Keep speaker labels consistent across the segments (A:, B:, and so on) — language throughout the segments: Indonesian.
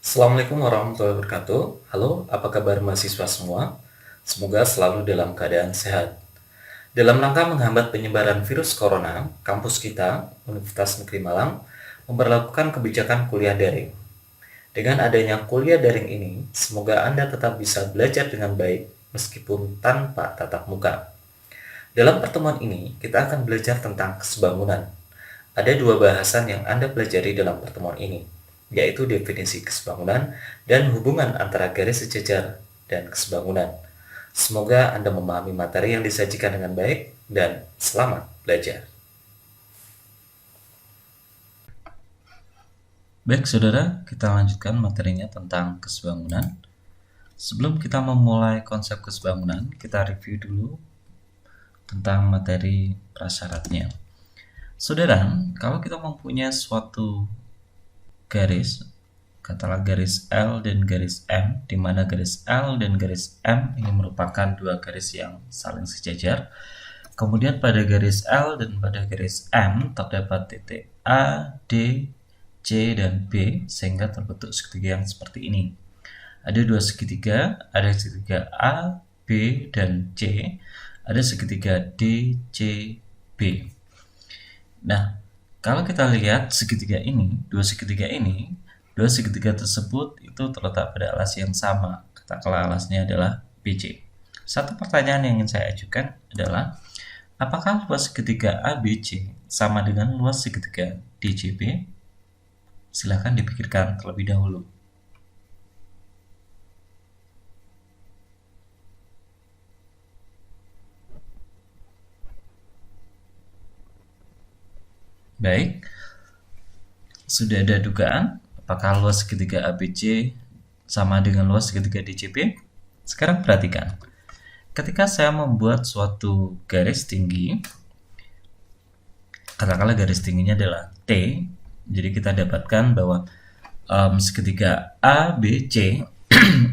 A: Assalamualaikum warahmatullahi wabarakatuh. Halo, apa kabar mahasiswa semua? Semoga selalu dalam keadaan sehat. Dalam rangka menghambat penyebaran virus corona, kampus kita, Universitas Negeri Malang, memperlakukan kebijakan kuliah daring. Dengan adanya kuliah daring ini, semoga Anda tetap bisa belajar dengan baik meskipun tanpa tatap muka. Dalam pertemuan ini, kita akan belajar tentang kesebangunan. Ada dua bahasan yang Anda pelajari dalam pertemuan ini, yaitu definisi kesebangunan dan hubungan antara garis sejajar dan kesebangunan. Semoga Anda memahami materi yang disajikan dengan baik dan selamat belajar.
B: Baik, saudara, kita lanjutkan materinya tentang kesebangunan. Sebelum kita memulai konsep kesebangunan, kita review dulu tentang materi prasyaratnya. Saudara, kalau kita mempunyai suatu garis, katakanlah garis L dan garis M, di mana garis L dan garis M ini merupakan dua garis yang saling sejajar. Kemudian pada garis L dan pada garis M terdapat titik A, D, C, dan B, sehingga terbentuk segitiga yang seperti ini. Ada dua segitiga, ada segitiga A, B, dan C, ada segitiga D, C, B. Nah, kalau kita lihat segitiga ini, dua segitiga tersebut itu terletak pada alas yang sama. Katakanlah alasnya adalah BC. Satu pertanyaan yang ingin saya ajukan adalah, apakah luas segitiga ABC sama dengan luas segitiga DCB? Silahkan dipikirkan terlebih dahulu. Baik, sudah ada dugaan apakah luas segitiga ABC sama dengan luas segitiga DCB? Sekarang perhatikan, ketika saya membuat suatu garis tinggi, katakanlah garis tingginya adalah T, jadi kita dapatkan bahwa segitiga ABC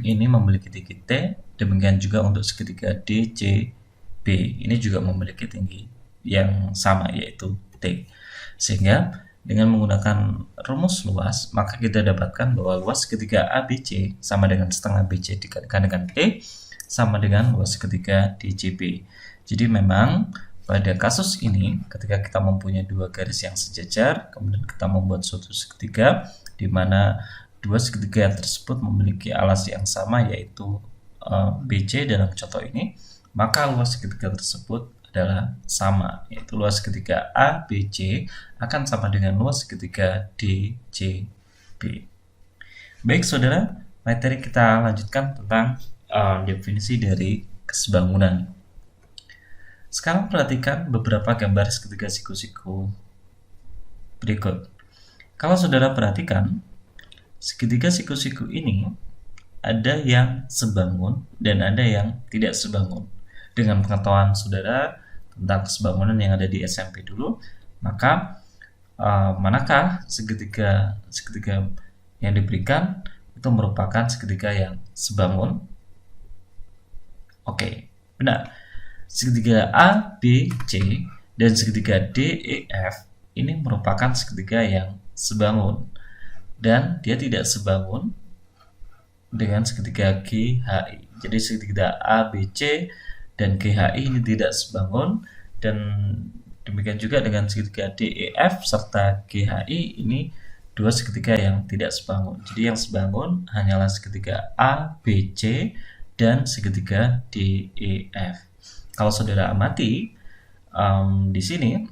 B: ini memiliki tinggi T, demikian juga untuk segitiga DCB ini juga memiliki tinggi yang sama, yaitu T. Sehingga dengan menggunakan rumus luas, maka kita dapatkan bahwa luas segitiga ABC sama dengan setengah BC dikalikan dengan T sama dengan luas segitiga DCB. Jadi memang pada kasus ini, ketika kita mempunyai dua garis yang sejajar, kemudian kita membuat suatu segitiga, di mana dua segitiga tersebut memiliki alas yang sama, yaitu BC dalam contoh ini, maka luas segitiga tersebut adalah sama, yaitu luas segitiga ABC akan sama dengan luas segitiga DCB. Baik, saudara, materi kita lanjutkan tentang definisi dari kesebangunan. Sekarang perhatikan beberapa gambar segitiga siku-siku berikut. Kalau saudara perhatikan, segitiga siku-siku ini ada yang sebangun dan ada yang tidak sebangun. Dengan pengetahuan saudara tentang kesebangunan yang ada di SMP dulu, maka manakah segitiga yang diberikan itu merupakan segitiga yang sebangun? Oke, benar. Segitiga A, B, C, dan segitiga D, E, F ini merupakan segitiga yang sebangun, dan dia tidak sebangun dengan segitiga G, H, I. Jadi segitiga A, B, C, dan GHI ini tidak sebangun, dan demikian juga dengan segitiga DEF serta GHI ini dua segitiga yang tidak sebangun. Jadi yang sebangun hanyalah segitiga ABC dan segitiga DEF. Kalau saudara amati di sini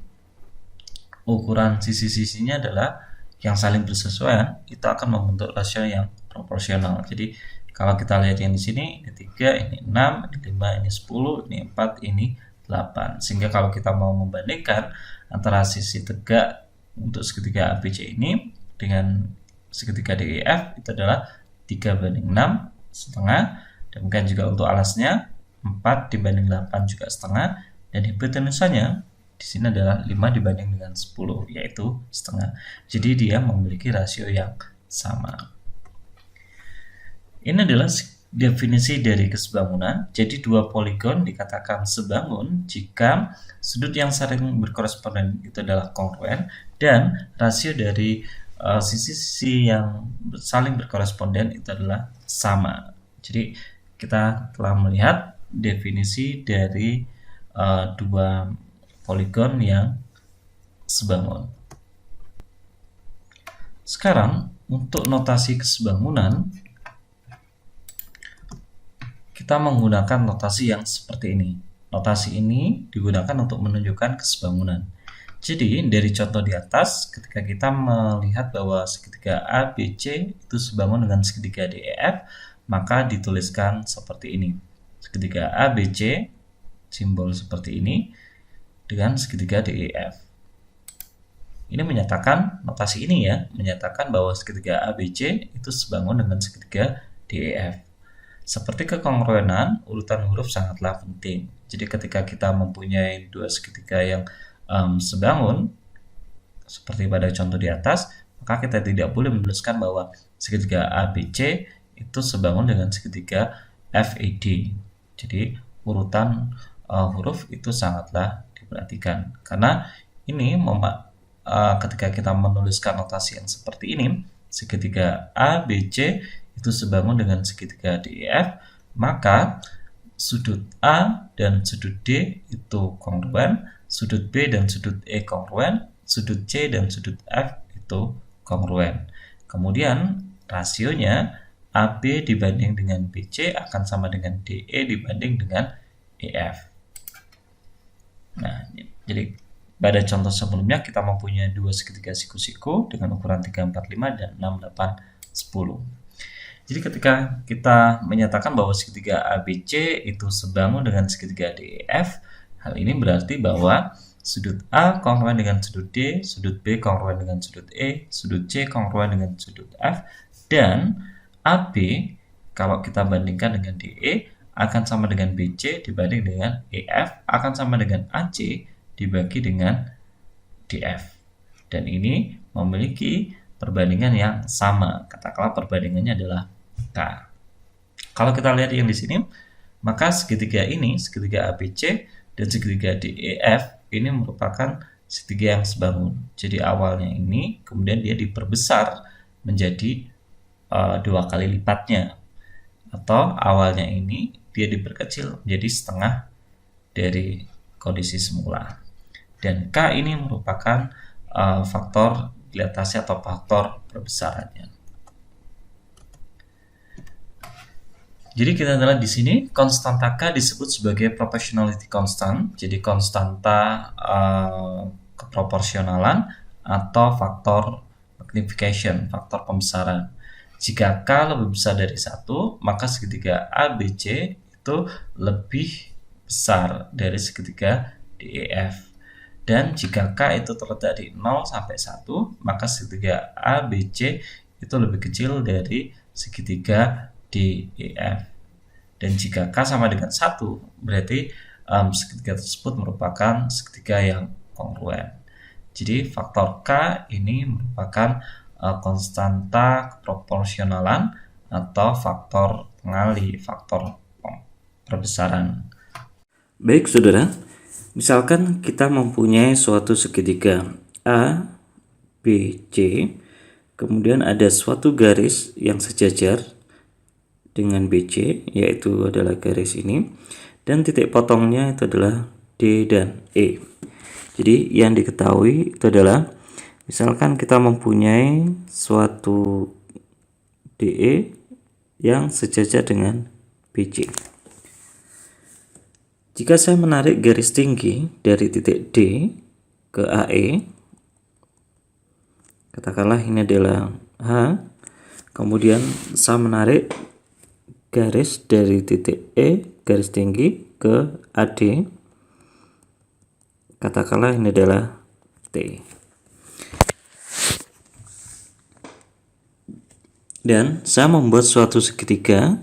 B: ukuran sisi-sisinya adalah yang saling bersesuaian, itu akan membentuk rasio yang proporsional. Jadi kalau kita lihat yang di sini, ini 3, ini 6, ini 5, ini 10, ini 4, ini 8. Sehingga kalau kita mau membandingkan antara sisi tegak untuk segitiga ABC ini dengan segitiga DEF, itu adalah 3:6 setengah. Demikian juga untuk alasnya 4:8 juga setengah. Dan hipotenusanya di sini adalah 5 dibanding dengan 10, yaitu setengah. Jadi dia memiliki rasio yang sama. Ini adalah definisi dari kesebangunan. Jadi dua poligon dikatakan sebangun jika sudut yang saling berkoresponden itu adalah kongruen dan rasio dari sisi-sisi yang saling berkoresponden itu adalah sama. Jadi kita telah melihat definisi dari dua poligon yang sebangun. Sekarang untuk notasi kesebangunan kita menggunakan notasi yang seperti ini. Notasi ini digunakan untuk menunjukkan kesebangunan. Jadi dari contoh di atas, ketika kita melihat bahwa segitiga ABC itu sebangun dengan segitiga DEF, maka dituliskan seperti ini. Segitiga ABC, simbol seperti ini, dengan segitiga DEF. Ini menyatakan, notasi ini ya, menyatakan bahwa segitiga ABC itu sebangun dengan segitiga DEF. Seperti kekongruenan, urutan huruf sangatlah penting. Jadi ketika kita mempunyai dua segitiga yang sebangun, seperti pada contoh di atas, maka kita tidak boleh menuliskan bahwa segitiga ABC itu sebangun dengan segitiga FAD. Jadi urutan huruf itu sangatlah diperhatikan. Karena ini ketika kita menuliskan notasi yang seperti ini, segitiga ABC itu sebangun dengan segitiga DEF, maka sudut A dan sudut D itu kongruen, sudut B dan sudut E kongruen, sudut C dan sudut F itu kongruen. Kemudian rasionya AB dibanding dengan BC akan sama dengan DE dibanding dengan EF. Nah, jadi pada contoh sebelumnya kita mempunyai dua segitiga siku-siku dengan ukuran 3, 4, 5 dan 6, 8, 10. Jadi ketika kita menyatakan bahwa segitiga ABC itu sebangun dengan segitiga DEF, hal ini berarti bahwa sudut A kongruen dengan sudut D, sudut B kongruen dengan sudut E, sudut C kongruen dengan sudut F, dan AB kalau kita bandingkan dengan DE akan sama dengan BC dibanding dengan EF, akan sama dengan AC dibagi dengan DF. Dan ini memiliki perbandingan yang sama. Katakanlah perbandingannya adalah K. Kalau kita lihat yang di sini, maka segitiga ini, segitiga ABC dan segitiga DEF ini merupakan segitiga yang sebangun. Jadi awalnya ini, kemudian dia diperbesar menjadi 2 kali lipatnya. Atau awalnya ini dia diperkecil menjadi setengah dari kondisi semula. Dan K ini merupakan faktor dilatasi atau faktor perbesarannya. Jadi kita lihat di sini konstanta K disebut sebagai proportionality constant. Jadi konstanta keproporsionalan atau faktor magnification, faktor pembesaran. Jika K lebih besar dari 1, maka segitiga ABC itu lebih besar dari segitiga DEF. Dan jika K itu terletak di 0 sampai 1, maka segitiga ABC itu lebih kecil dari segitiga DEF. Dan jika K sama dengan 1, berarti segitiga tersebut merupakan segitiga yang kongruen. Jadi faktor K ini merupakan konstanta keproporsionalan atau faktor pengali, faktor perbesaran. Baik saudara, misalkan kita mempunyai suatu segitiga A, B, C, kemudian ada suatu garis yang sejajar dengan BC, yaitu adalah garis ini, dan titik potongnya itu adalah D dan E. Jadi yang diketahui itu adalah, misalkan kita mempunyai suatu DE yang sejajar dengan BC. Jika saya menarik garis tinggi dari titik D ke AE, katakanlah ini adalah H, kemudian saya menarik garis dari titik E, garis tinggi, ke AD, katakanlah ini adalah T. Dan saya membuat suatu segitiga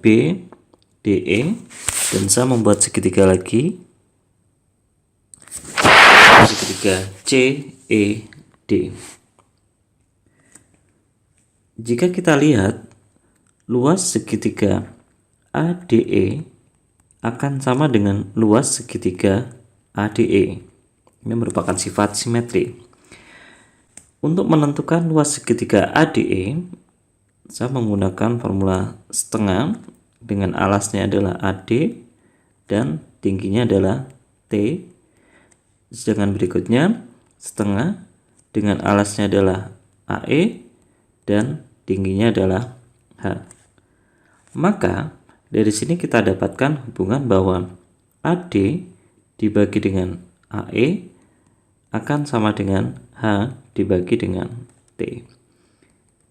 B: B, DE, dan saya membuat segitiga lagi, segitiga CED. Jika kita lihat, luas segitiga ADE akan sama dengan luas segitiga ADE. Ini merupakan sifat simetri. Untuk menentukan luas segitiga ADE, saya menggunakan formula setengah dengan alasnya adalah AD dan tingginya adalah T. Sedangkan berikutnya setengah dengan alasnya adalah AE dan tingginya adalah H. Maka dari sini kita dapatkan hubungan bahwa AD dibagi dengan AE akan sama dengan H dibagi dengan T.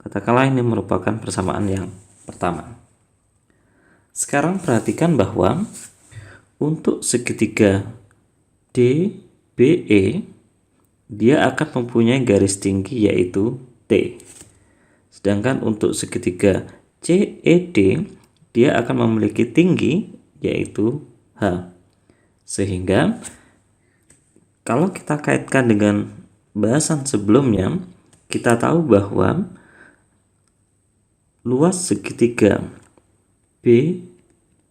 B: Katakanlah ini merupakan persamaan yang pertama. Sekarang perhatikan bahwa untuk segitiga DBE dia akan mempunyai garis tinggi yaitu T. Sedangkan untuk segitiga CED dia akan memiliki tinggi yaitu H. Sehingga kalau kita kaitkan dengan bahasan sebelumnya, kita tahu bahwa luas segitiga BDE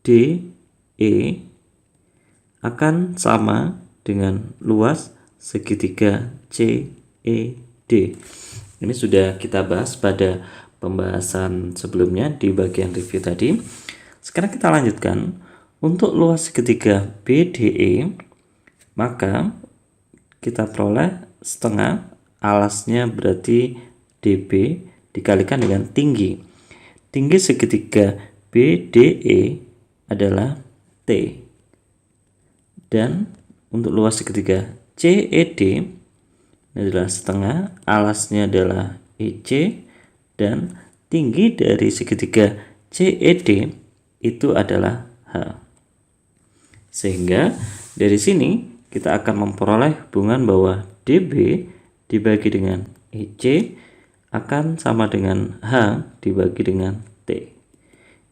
B: akan sama dengan luas segitiga CED. Ini sudah kita bahas pada pembahasan sebelumnya di bagian review tadi. Sekarang kita lanjutkan. Untuk luas segitiga BDE, maka kita peroleh setengah, alasnya berarti DB dikalikan dengan tinggi. Tinggi segitiga BDE adalah T. Dan untuk luas segitiga CED adalah setengah, alasnya adalah EC, dan tinggi dari segitiga CED itu adalah H. Sehingga dari sini kita akan memperoleh hubungan bahwa DB dibagi dengan EC akan sama dengan H dibagi dengan T.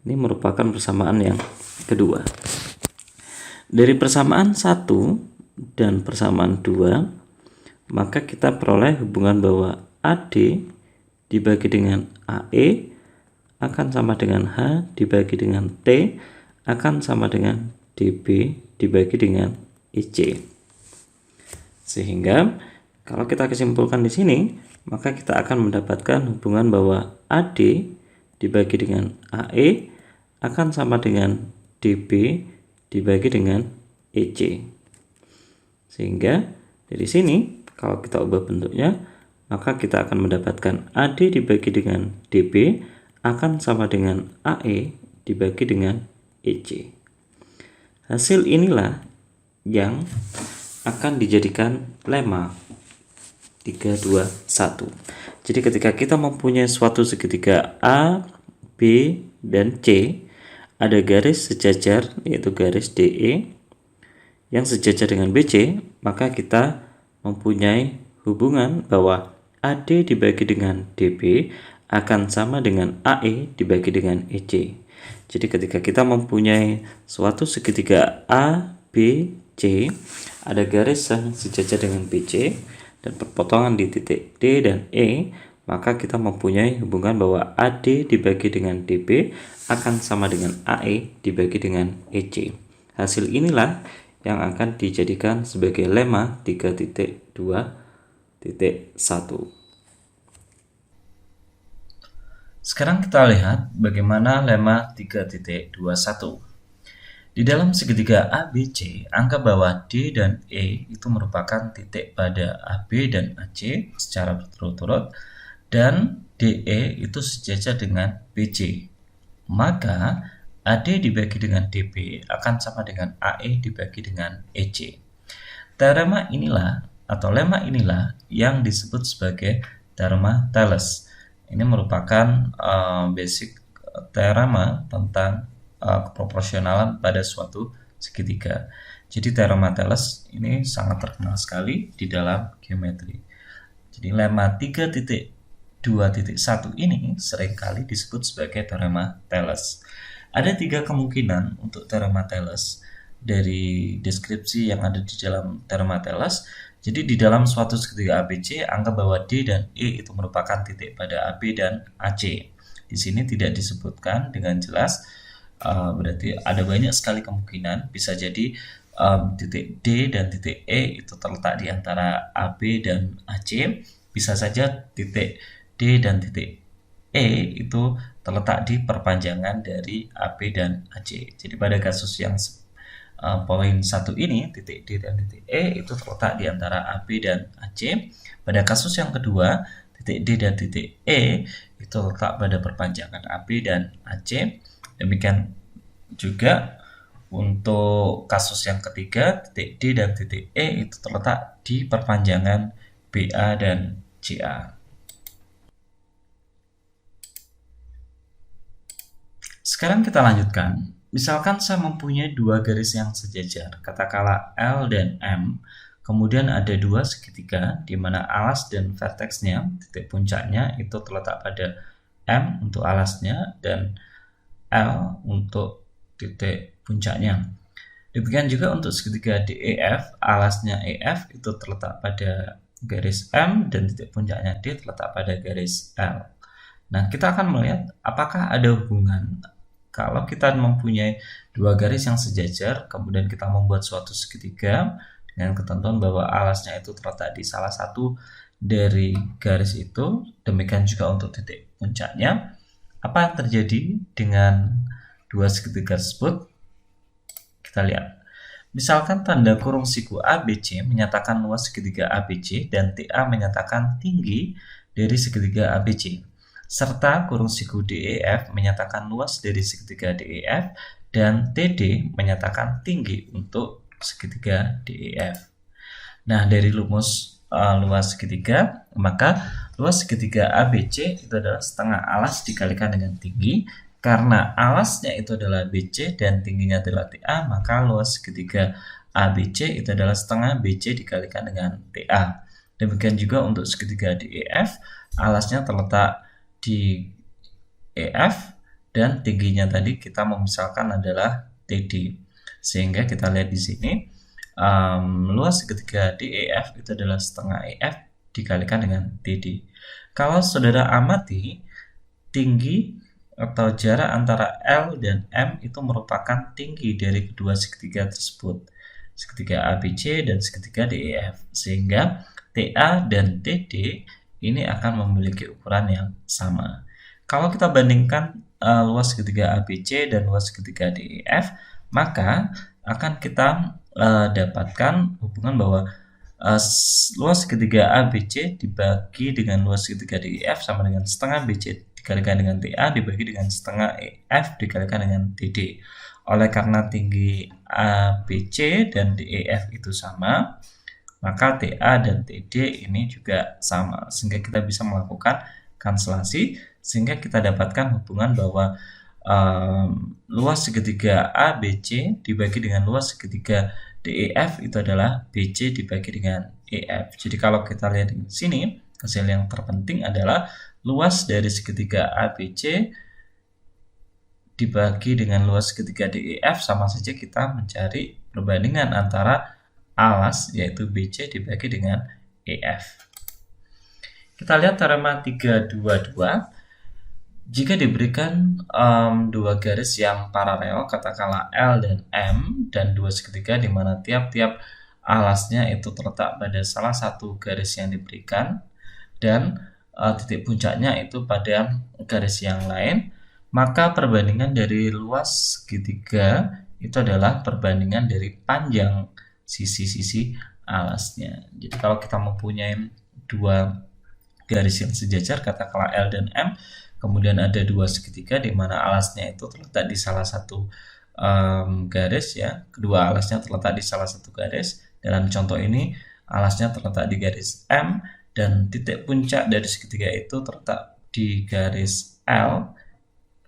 B: Ini merupakan persamaan yang kedua. Dari persamaan 1 dan persamaan 2, maka kita peroleh hubungan bahwa AD dibagi dengan AE akan sama dengan H dibagi dengan T akan sama dengan DB dibagi dengan EC. Sehingga kalau kita kesimpulkan di sini, maka kita akan mendapatkan hubungan bahwa AD dibagi dengan AE akan sama dengan DB dibagi dengan EC. Sehingga dari sini kalau kita ubah bentuknya, maka kita akan mendapatkan AD dibagi dengan DB akan sama dengan AE dibagi dengan EC. Hasil inilah yang akan dijadikan lemma 3, 2, 1. Jadi ketika kita mempunyai suatu segitiga A, B, dan C, ada garis sejajar yaitu garis DE yang sejajar dengan BC, maka kita mempunyai hubungan bahwa AD dibagi dengan DB akan sama dengan AE dibagi dengan EC. Jadi ketika kita mempunyai suatu segitiga A, B, C, ada garis yang sejajar dengan BC dan perpotongan di titik D dan E, maka kita mempunyai hubungan bahwa AD dibagi dengan DB akan sama dengan AE dibagi dengan EC. Hasil inilah yang akan dijadikan sebagai lemma 3.2.1. Sekarang kita lihat bagaimana lemma 3.21. Di dalam segitiga ABC, anggap bahwa D dan E itu merupakan titik pada AB dan AC secara berturut-turut, dan DE itu sejajar dengan BC. Maka AD dibagi dengan DB akan sama dengan AE dibagi dengan EC. Teorema inilah atau lemma inilah yang disebut sebagai teorema Thales. Ini merupakan basic teorema tentang keproporsionalan pada suatu segitiga. Jadi teorema Thales ini sangat terkenal sekali di dalam geometri. Jadi lemma 3.2.1 ini seringkali disebut sebagai teorema Thales. Ada 3 kemungkinan untuk teorema Thales dari deskripsi yang ada di dalam teorema Thales. Jadi di dalam suatu segitiga ABC, anggap bahwa D dan E itu merupakan titik pada AB dan AC. Di sini tidak disebutkan dengan jelas, berarti ada banyak sekali kemungkinan. Bisa jadi titik D dan titik E itu terletak di antara AB dan AC, Bisa saja titik D dan titik E itu terletak di perpanjangan dari AB dan AC. Jadi pada kasus yang poin 1 ini, titik D dan titik E itu terletak di antara AB dan AC. Pada kasus yang kedua, titik D dan titik E itu terletak pada perpanjangan AB dan AC. Demikian juga untuk kasus yang ketiga, titik D dan titik E itu terletak di perpanjangan BA dan CA. Sekarang kita lanjutkan. Misalkan saya mempunyai dua garis yang sejajar, katakanlah L dan M. Kemudian ada dua segitiga, di mana alas dan verteksnya, titik puncaknya itu terletak pada M untuk alasnya dan L untuk titik puncaknya. Demikian juga untuk segitiga DEF, alasnya EF itu terletak pada garis M dan titik puncaknya D terletak pada garis L. Nah, kita akan melihat apakah ada hubungan. Kalau kita mempunyai dua garis yang sejajar, kemudian kita membuat suatu segitiga dengan ketentuan bahwa alasnya itu terletak di salah satu dari garis itu, demikian juga untuk titik puncaknya. Apa yang terjadi dengan dua segitiga tersebut? Kita lihat. Misalkan tanda kurung siku ABC menyatakan luas segitiga ABC dan TA menyatakan tinggi dari segitiga ABC, serta kurung siku DEF menyatakan luas dari segitiga DEF dan TD menyatakan tinggi untuk segitiga DEF. Nah, dari rumus luas segitiga, maka luas segitiga ABC itu adalah setengah alas dikalikan dengan tinggi. Karena alasnya itu adalah BC dan tingginya adalah TA, maka luas segitiga ABC itu adalah setengah BC dikalikan dengan TA. Demikian juga untuk segitiga DEF, alasnya terletak di EF dan tingginya tadi kita memisalkan adalah TD. Sehingga kita lihat di sini luas segitiga DEF itu adalah setengah EF dikalikan dengan TD. Kalau saudara amati, tinggi atau jarak antara L dan M itu merupakan tinggi dari kedua segitiga tersebut, segitiga ABC dan segitiga DEF, sehingga TA dan TD ini akan memiliki ukuran yang sama. Kalau kita bandingkan luas segitiga ABC dan luas segitiga DEF, maka akan kita dapatkan hubungan bahwa luas segitiga ABC dibagi dengan luas segitiga DEF sama dengan setengah BC dikalikan dengan TA dibagi dengan setengah EF dikalikan dengan TD. Oleh karena tinggi ABC dan DEF itu sama, maka TA dan TD ini juga sama. Sehingga kita bisa melakukan kanselasi, sehingga kita dapatkan hubungan bahwa luas segitiga ABC dibagi dengan luas segitiga DEF itu adalah BC dibagi dengan EF. Jadi kalau kita lihat di sini, hasil yang terpenting adalah luas dari segitiga ABC dibagi dengan luas segitiga DEF, sama saja kita mencari perbandingan antara alas yaitu BC dibagi dengan EF. Kita lihat teorema 322. Jika diberikan dua garis yang paralel, katakanlah L dan M, dan dua segitiga di mana tiap-tiap alasnya itu terletak pada salah satu garis yang diberikan, dan titik puncaknya itu pada garis yang lain, maka perbandingan dari luas segitiga itu adalah perbandingan dari panjang sisi-sisi alasnya. Jadi kalau kita mempunyai dua garis yang sejajar, katakanlah L dan M, kemudian ada dua segitiga di mana alasnya itu terletak di salah satu garis, ya, kedua alasnya terletak di salah satu garis. Dalam contoh ini alasnya terletak di garis M dan titik puncak dari segitiga itu terletak di garis L.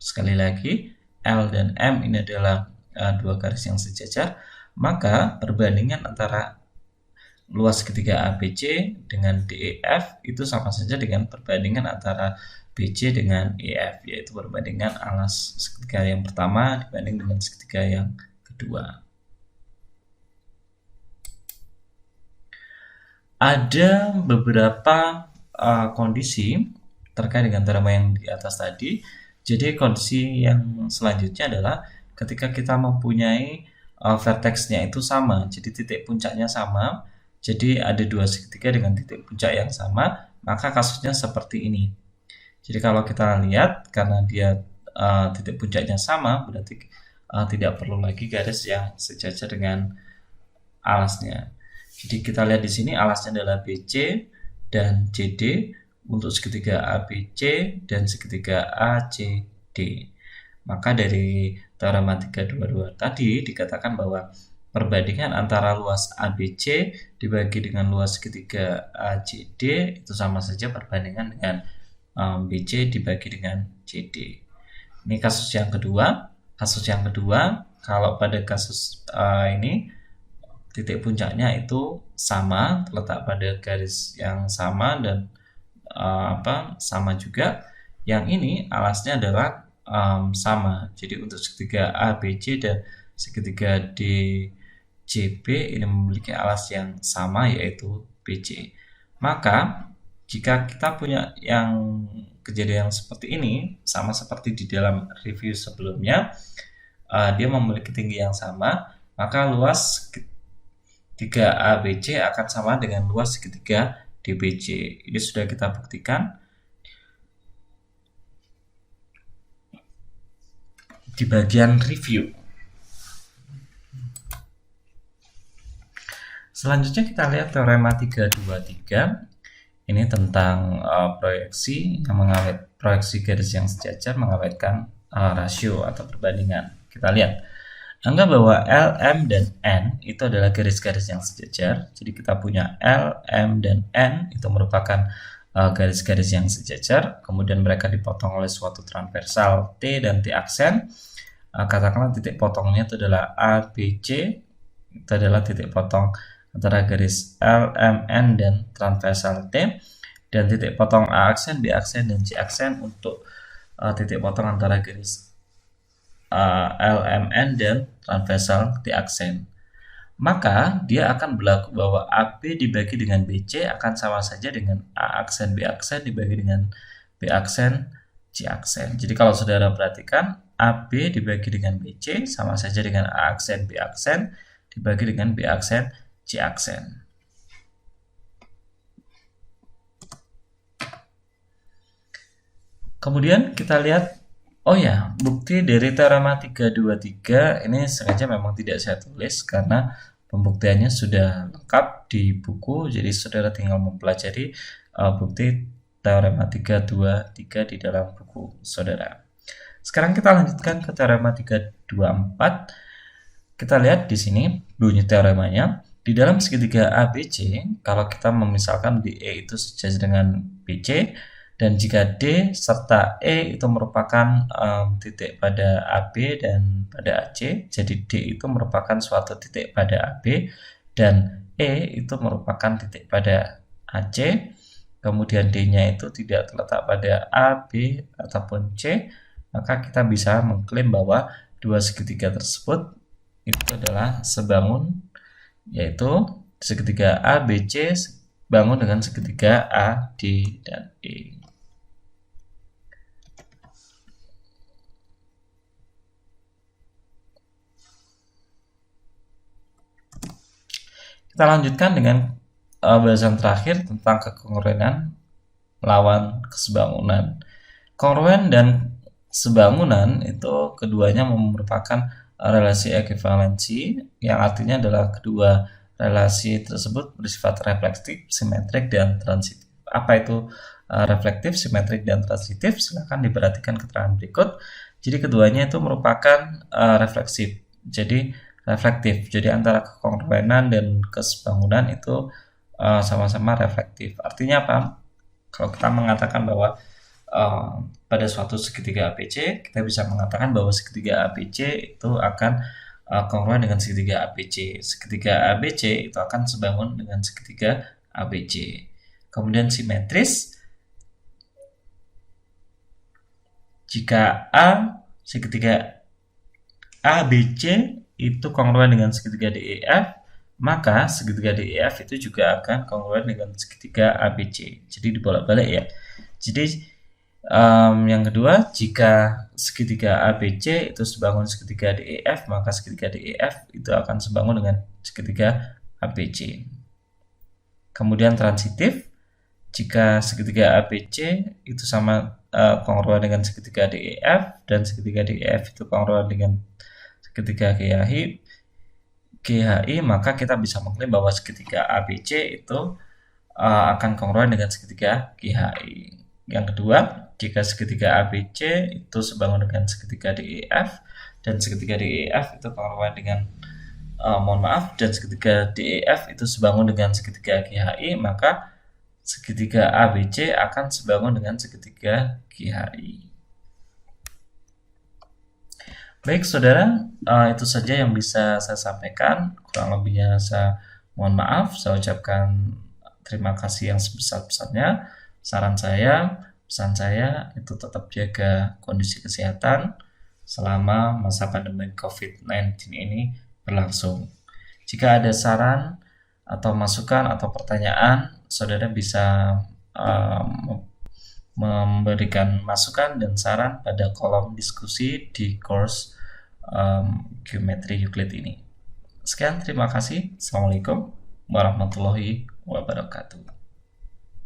B: Sekali lagi, L dan M ini adalah dua garis yang sejajar, maka perbandingan antara luas segitiga ABC dengan DEF itu sama saja dengan perbandingan antara BC dengan EF, yaitu perbandingan alas segitiga yang pertama dibanding dengan segitiga yang kedua. Ada beberapa kondisi terkait dengan teorema yang di atas tadi. Jadi kondisi yang selanjutnya adalah ketika kita mempunyai verteksnya itu sama, jadi titik puncaknya sama. Jadi ada dua segitiga dengan titik puncak yang sama, maka kasusnya seperti ini. Jadi kalau kita lihat karena dia titik puncaknya sama, berarti tidak perlu lagi garis yang sejajar dengan alasnya. Jadi kita lihat di sini alasnya adalah BC dan CD untuk segitiga ABC dan segitiga ACD. Maka dari teorema 322 tadi dikatakan bahwa perbandingan antara luas ABC dibagi dengan luas segitiga ACD itu sama saja perbandingan dengan BC dibagi dengan CD. Ini kasus yang kedua. Kasus yang kedua, kalau pada kasus ini titik puncaknya itu sama, terletak pada garis yang sama dan sama juga. Yang ini alasnya adalah sama. Jadi untuk segitiga ABC dan segitiga DCB ini memiliki alas yang sama, yaitu BC. Maka jika kita punya yang kejadian seperti ini, sama seperti di dalam review sebelumnya, dia memiliki tinggi yang sama, maka luas 3ABC akan sama dengan luas segitiga DBC. Ini sudah kita buktikan di bagian review. Selanjutnya kita lihat teorema 323. Ini tentang proyeksi garis yang sejajar mengawetkan rasio atau perbandingan. Kita lihat. Anggap bahwa L, M, dan N itu adalah garis-garis yang sejajar. Jadi kita punya L, M, dan N itu merupakan garis-garis yang sejajar. Kemudian mereka dipotong oleh suatu transversal T dan T aksen. Katakanlah titik potongnya itu adalah A, B, C. Itu adalah titik potong antara garis L, M, N, dan transversal T. Dan titik potong A aksen, B aksen, dan C aksen untuk titik potong antara garis LMN dan transversal T aksen. Maka dia akan berlaku bahwa AB dibagi dengan BC akan sama saja dengan A aksen B aksen dibagi dengan B aksen C aksen. Jadi kalau saudara perhatikan, AB dibagi dengan BC sama saja dengan A aksen B aksen dibagi dengan B aksen C aksen. Kemudian kita lihat, oh ya, bukti dari teorema 323 ini sengaja memang tidak saya tulis karena pembuktiannya sudah lengkap di buku, jadi saudara tinggal mempelajari bukti teorema 323 di dalam buku saudara. Sekarang kita lanjutkan ke teorema 324. Kita lihat di sini bunyi teoremanya. Di dalam segitiga ABC, kalau kita memisalkan DE itu sejajar dengan BC, dan jika D serta E itu merupakan titik pada AB dan pada AC, jadi D itu merupakan suatu titik pada AB dan E itu merupakan titik pada AC, kemudian D-nya itu tidak terletak pada A, B, ataupun C, maka kita bisa mengklaim bahwa dua segitiga tersebut itu adalah sebangun, yaitu segitiga ABC bangun dengan segitiga A, D, dan E. Kita lanjutkan dengan bahasan terakhir tentang kekongruenan lawan kesebangunan. Kongruen dan sebangunan itu keduanya merupakan relasi ekuivalensi, yang artinya adalah kedua relasi tersebut bersifat reflektif, simetrik, dan transitif. Apa itu reflektif, simetrik, dan transitif? Silakan diperhatikan keterangan berikut. Jadi keduanya itu merupakan refleksif. Jadi reflektif. Jadi antara kekongruenan dan kesebangunan itu sama-sama reflektif. Artinya apa? Kalau kita mengatakan bahwa pada suatu segitiga ABC, kita bisa mengatakan bahwa segitiga ABC itu akan kongruen dengan segitiga ABC. Segitiga ABC itu akan sebangun dengan segitiga ABC. Kemudian simetris, jika segitiga ABC itu kongruen dengan segitiga DEF, maka segitiga DEF itu juga akan kongruen dengan segitiga ABC. Jadi dibolak-balik ya. Jadi yang kedua, jika segitiga ABC itu sebangun segitiga DEF, maka segitiga DEF itu akan sebangun dengan segitiga ABC. Kemudian transitif, Jika segitiga ABC itu sama kongruen dengan segitiga DEF dan segitiga DEF itu kongruen dengan segitiga GHI, maka kita bisa mengklaim bahwa segitiga ABC itu akan kongruen dengan segitiga GHI. Yang kedua, jika segitiga ABC itu sebangun dengan segitiga DEF dan segitiga DEF itu kongruen dengan dan segitiga DEF itu sebangun dengan segitiga GHI, maka segitiga ABC akan sebangun dengan segitiga GHI. Baik, saudara, itu saja yang bisa saya sampaikan. Kurang lebihnya saya mohon maaf. Saya ucapkan terima kasih yang sebesar-besarnya. Pesan saya itu tetap jaga kondisi kesehatan selama masa pandemi COVID-19 ini berlangsung. Jika ada saran atau masukan atau pertanyaan, saudara bisa memberikan masukan dan saran pada kolom diskusi di course Geometri Euclid ini. Sekian, terima kasih. Assalamualaikum warahmatullahi wabarakatuh.